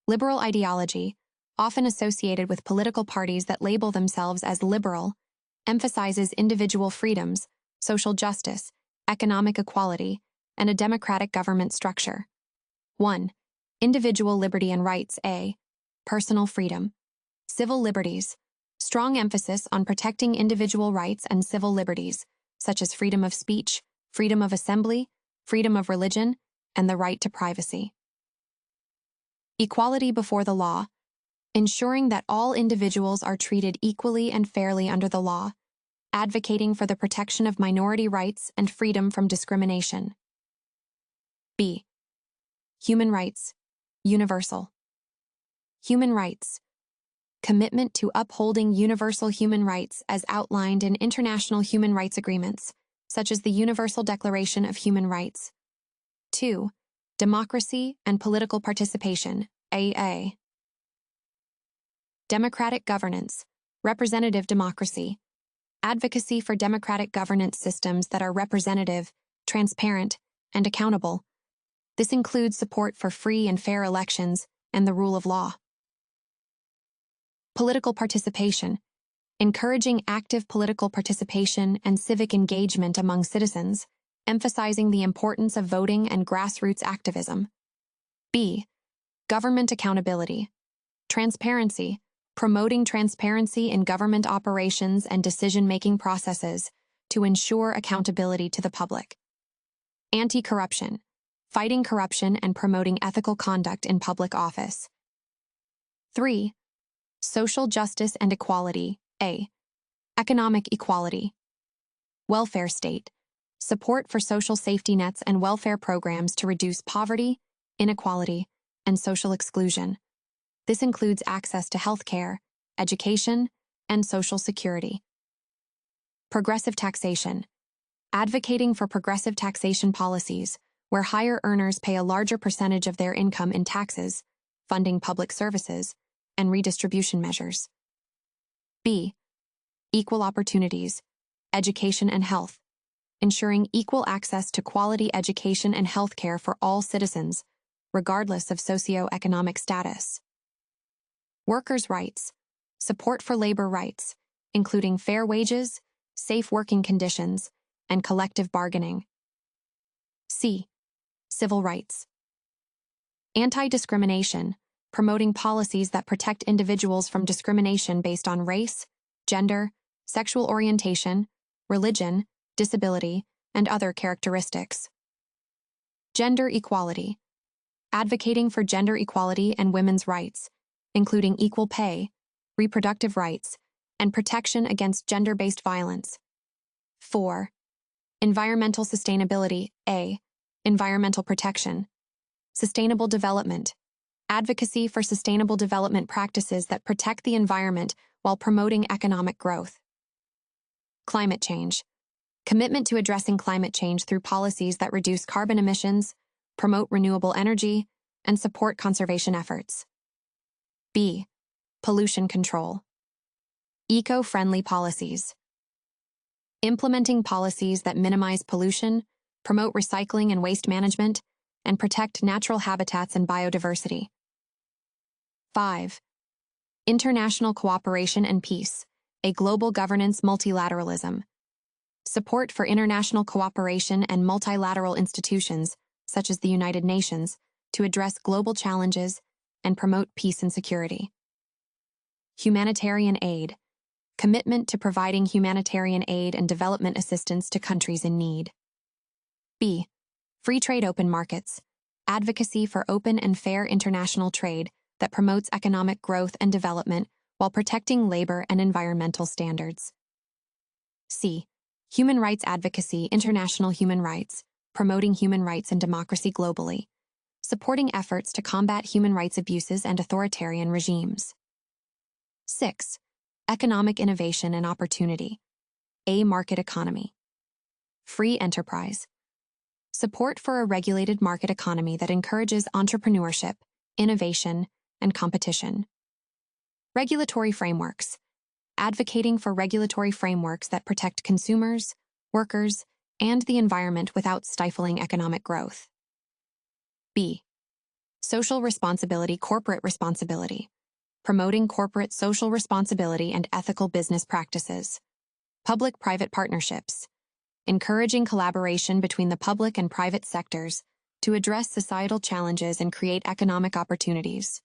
Liberal ideology, often associated with political parties that label themselves as liberal, emphasizes individual freedoms, social justice, economic equality, and a democratic government structure. 1. Individual liberty and rights. A. Personal freedom. Civil liberties. Strong emphasis on protecting individual rights and civil liberties, such as freedom of speech, freedom of assembly, freedom of religion, and the right to privacy. Equality before the law. Ensuring that all individuals are treated equally and fairly under the law, advocating for the protection of minority rights and freedom from discrimination. B. Human rights. Universal. Human rights. Commitment to upholding universal human rights as outlined in international human rights agreements, such as the Universal Declaration of Human Rights. 2. Democracy and political participation. AA. Democratic governance. Representative democracy. Advocacy for democratic governance systems that are representative, transparent, and accountable. This includes support for free and fair elections and the rule of law. Political participation. Encouraging active political participation and civic engagement among citizens, emphasizing the importance of voting and grassroots activism. B. Government accountability. Transparency. Promoting transparency in government operations and decision-making processes to ensure accountability to the public. Anti-corruption. Fighting corruption and promoting ethical conduct in public office. 3. Social justice and equality. A. Economic equality. Welfare state. Support for social safety nets and welfare programs to reduce poverty, inequality, and social exclusion. This includes access to health care, education, and social security. Progressive taxation. Advocating for progressive taxation policies, where higher earners pay a larger percentage of their income in taxes, funding public services, and redistribution measures. B. Equal opportunities, education and health. Ensuring equal access to quality education and health care for all citizens, regardless of socioeconomic status. Workers' rights. Support for labor rights, including fair wages, safe working conditions, and collective bargaining. C. Civil rights. Anti-discrimination. Promoting policies that protect individuals from discrimination based on race, gender, sexual orientation, religion, disability, and other characteristics. Gender equality. Advocating for gender equality and women's rights, including equal pay, reproductive rights, and protection against gender-based violence. 4. Environmental sustainability. A. Environmental protection. Sustainable development. Advocacy for sustainable development practices that protect the environment while promoting economic growth. Climate change. Commitment to addressing climate change through policies that reduce carbon emissions, promote renewable energy, and support conservation efforts. B. Pollution control. Eco-friendly policies. Implementing policies that minimize pollution, promote recycling and waste management, and protect natural habitats and biodiversity. 5. International cooperation and peace, a global governance multilateralism. Support for international cooperation and multilateral institutions, such as the United Nations, to address global challenges and promote peace and security. Humanitarian aid. Commitment to providing humanitarian aid and development assistance to countries in need. B. Free trade open markets. Advocacy for open and fair international trade that promotes economic growth and development while protecting labor and environmental standards. C. Human rights advocacy, international human rights, promoting human rights and democracy globally, supporting efforts to combat human rights abuses and authoritarian regimes. 6. Economic innovation and opportunity. A market economy. Free enterprise. Support for a regulated market economy that encourages entrepreneurship, innovation, and competition. Regulatory frameworks. Advocating for regulatory frameworks that protect consumers, workers, and the environment without stifling economic growth. B. Social responsibility, corporate responsibility. Promoting corporate social responsibility and ethical business practices. Public-private partnerships. Encouraging collaboration between the public and private sectors to address societal challenges and create economic opportunities.